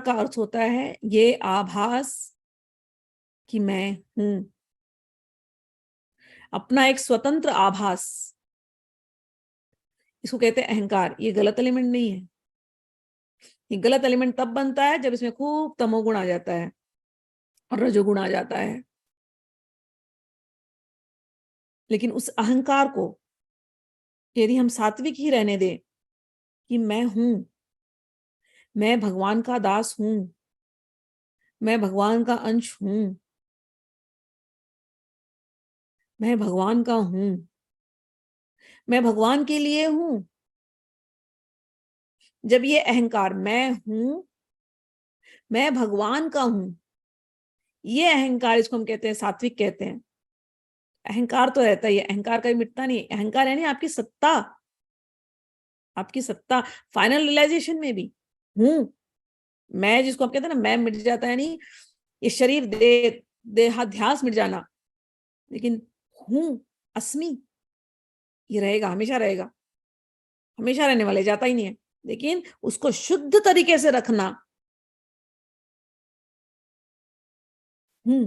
का अर्थ होता है ये आभास कि मैं हूं, अपना एक स्वतंत्र आभास, इसको कहते हैं अहंकार। ये गलत एलिमेंट नहीं है। ये गलत एलिमेंट तब बनता है जब इसमें खूब तमोगुण आ जाता है और रजोगुण आ जाता है। लेकिन उस अहंकार को यदि हम सात्विक ही रहने दें कि मैं हूं, मैं भगवान का दास हूं, मैं भगवान का अंश हूं, मैं भगवान का हूं, मैं भगवान के लिए हूं। जब ये अहंकार मैं हूं, मैं भगवान का हूं, ये अहंकार, इसको हम कहते हैं सात्विक कहते हैं। अहंकार तो रहता ही है, अहंकार कभी मिटता नहीं। अहंकार है नहीं आपकी सत्ता, आपकी सत्ता फाइनल रियलाइजेशन में भी हूं। मैं जिसको आप कहते हैं ना, मैं मिट जाता है नहीं, ये शरीर देहाध्यास मिट जाना, लेकिन हूं अस्मि ये रहेगा, हमेशा रहेगा, हमेशा रहने वाले, जाता ही नहीं है। लेकिन उसको शुद्ध तरीके से रखना, हूं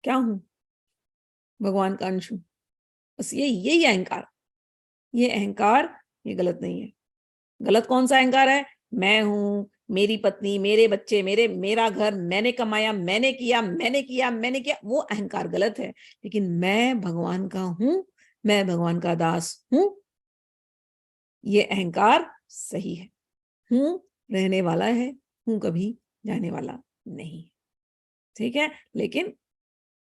क्या हूं, भगवान का अंश हूं, बस यही अहंकार। ये अहंकार ये गलत नहीं है। गलत कौन सा अहंकार है? मैं हूं, मेरी पत्नी, मेरे बच्चे, मेरा घर, मैंने कमाया, मैंने किया, मैंने किया, वो अहंकार गलत है। लेकिन मैं भगवान का हूं, मैं भगवान का दास हूं, ये अहंकार सही है। हूं रहने वाला है, हूं कभी जाने वाला नहीं। ठीक है, लेकिन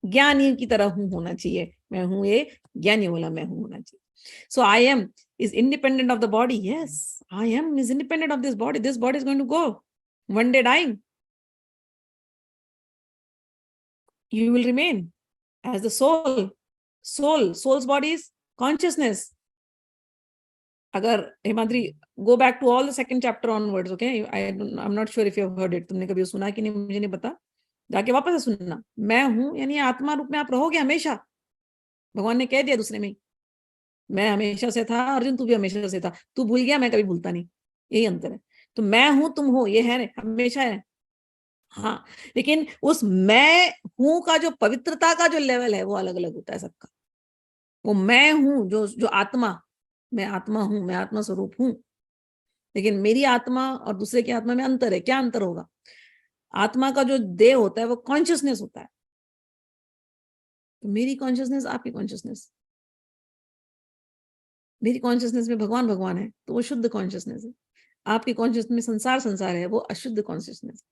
ज्ञानी की तरह हूं होना चाहिए। मैं हूं ये ज्ञानी वाला मैं हूं होना चाहिए। So I am is independent of the body. Yes, I am is independent of this body. This body is going to go. One day dying. You will remain as the soul. Soul's body is consciousness. अगर Himadri go back to all the second chapter onwards, okay? I'm not sure if you have heard it. तुमने कभी सुना कि नहीं मुझे नहीं पता, जाके वापस से सुनना। मैं हूं यानी आत्मा रूप में आप रहोगे हमेशा। भगवान ने कह दिया दूसरे में, मैं हमेशा से था, अर्जुन तू भी हमेशा से था, तू भूल गया, मैं कभी भूलता नहीं। यही अंतर है। तो मैं हूं तुम हो ये है हमेशा है। हाँ, लेकिन उस मैं हूं का जो पवित्रता का जो लेवल है वो अलग अलग होता है सबका। वो मैं हूं जो जो आत्मा, मैं आत्मा हूं, मैं आत्मा स्वरूप हूं। लेकिन मेरी आत्मा और दूसरे की आत्मा में अंतर है। क्या अंतर होगा? आत्मा का जो देह होता है वो कॉन्शियसनेस होता है। तो मेरी कॉन्शियसनेस, आपकी कॉन्शियसनेस, मेरी कॉन्शियसनेस में भगवान भगवान है तो वो शुद्ध कॉन्शियसनेस है। आपकी कॉन्शियसनेस में संसार संसार है, वो अशुद्ध कॉन्शियसनेस।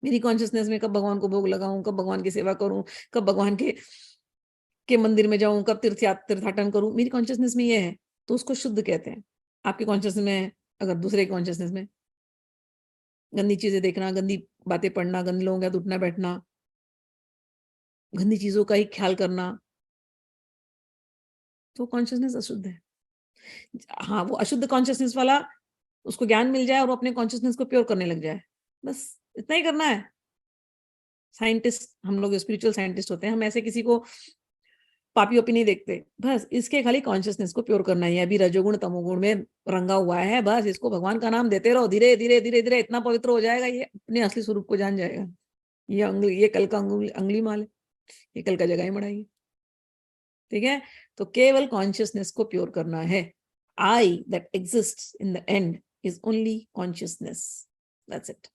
मेरी कॉन्शियसनेस में कब भगवान को भोग लगाऊं, कब भगवान की सेवा करूं, कब भगवान के मंदिर में जाऊं, कब तीर्थाटन करूं, मेरी कॉन्शियसनेस में ये है, तो उसको शुद्ध कहते हैं। आपकी कॉन्शियसनेस में अगर दूसरे की कॉन्शियसनेस में गंदी चीजें देखना, गंदी बातें पढ़ना, गंदे लोगों के साथ उठना बैठना, गंदी चीजों का ही ख्याल करना, तो कॉन्शियसनेस अशुद्ध है। हाँ, वो अशुद्ध कॉन्शियसनेस वाला, उसको ज्ञान मिल जाए और वो अपने कॉन्शियसनेस को प्योर करने लग जाए, बस इतना ही करना है। साइंटिस्ट, हम लोग स्पिरिचुअल साइंटिस्ट होते हैं, हम ऐसे किसी को पापी ओपी नहीं देखते। बस इसके खाली कॉन्शियसनेस को प्योर करना है। अभी रजोगुण तमोगुण में रंगा हुआ है, बस इसको भगवान का नाम देते रहो, धीरे धीरे धीरे धीरे इतना पवित्र हो जाएगा, ये अपने असली स्वरूप को जान जाएगा। ये कल का अंगुली माल है, ये कल का जगह ही मढ़ाई। ठीक है, तो केवल कॉन्शियसनेस को प्योर करना है। I that exists in the end is only consciousness, that's it.